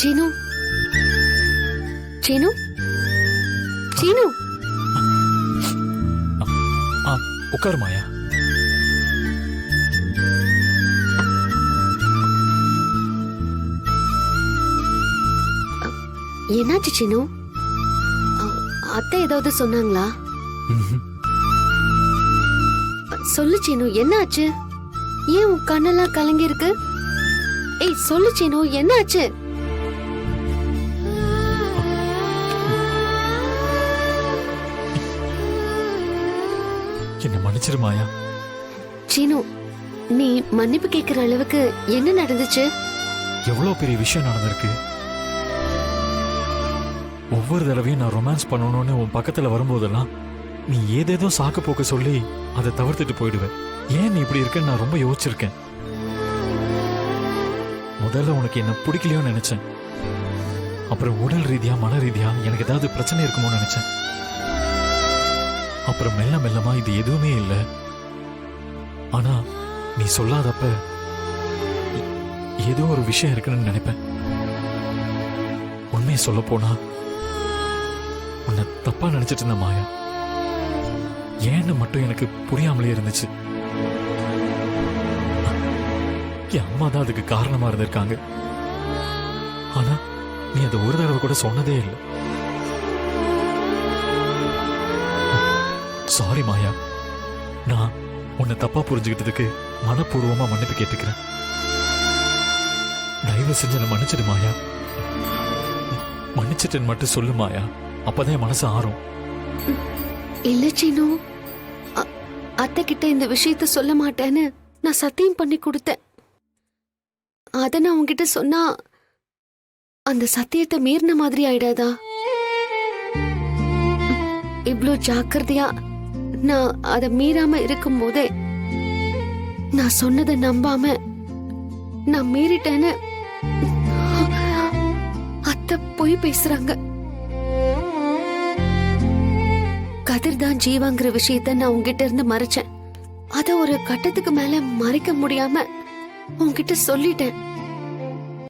சீனு சீனு சீனு உட்காரு மாயா. என்னாச்சு சீனு? அத்தை ஏதாவது சொன்னாங்களா? சொல்லு சீனு, என்ன ஆச்சு? ஏன் உன் கண்ணெல்லாம் கலங்கி இருக்கு? ஏய் சொல்லு சீனு, என்ன ஆச்சு? என்ன மன்னிச்சிரு மாயா. சீனு, நீ மன்னிப்பு கேட்கிற அளவுக்கு என்ன நடந்துச்சு? எவ்வளவு பெரிய விஷயம் நடந்திருக்கு. ஒவ்வொரு தடவையும் நான் ரொமான்ஸ் பண்ணணும்னு உன் பக்கத்துல வரும்போதெல்லாம் நீ ஏதேதோ சாக்கு போக்க சொல்லி அதை தவிர்த்துட்டு போயிடுவேன். ஏன் நீ இப்படி இருக்கன்னு நான் ரொம்ப யோசிச்சிருக்கேன். முதல்ல உனக்கு என்ன பிடிக்கலையோன்னு நினைச்சேன். அப்புறம் உடல் ரீதியா மன ரீதியா எனக்கு ஏதாவது பிரச்சனை இருக்குமோ நினைச்சேன். அப்புறம் மெல்ல மெல்லமா இது எதுவுமே இல்லை. ஆனா நீ சொல்லாதப்ப ஏதோ ஒரு விஷயம் இருக்குன்னு நினைப்பேன். உண்மையை சொல்ல போனா உன்னை தப்பா நினைச்சிட்டு இருந்த மாயா. ஏன்னு மட்டும் எனக்கு புரியாமலே இருந்துச்சு. என் அம்மா தான் அதுக்கு காரணமா இருந்திருக்காங்க. ஆனா நீ அதை ஒரு தடவை கூட சொன்னதே இல்லை. சாரி மாயா. நான் உன்னை தப்பா புரிஞ்சுக்கிட்டதுக்கு மனப்பூர்வமா மன்னிப்பு கேட்டுக்கிறேன். தயவு செஞ்சு என்ன மன்னிச்சிடு மாயா. மன்னிச்சிட்டேன்னு மட்டும் சொல்லு மாயா. அப்பதான் என் மனசு ஆறும். இல்ல சீனு, அத்தை கிட்ட இந்த விஷயத்த சொல்ல மாட்டேன்னு நான் சத்தியம் பண்ணி கொடுத்தேன். அத நான் உன்கிட்ட சொன்னா அந்த சத்தியத்தை மீறின மாதிரி ஆயிடாதா? இவ்ளோ ஜாக்கிரதையா நான் அதை மீறாம இருக்கும் போதே நான் சொன்னதை நம்பாம நான் மீறிட்டேன்னு அத்தை பொய் பேசுறாங்க. கதிர் தான் ஜீவாங்கிற விஷயத்த நான் உங்ககிட்ட இருந்து மறைச்சேன். அத ஒரு கட்டத்துக்கு மேல மறைக்க முடியாம உன்கிட்ட சொல்லிட்டேன்.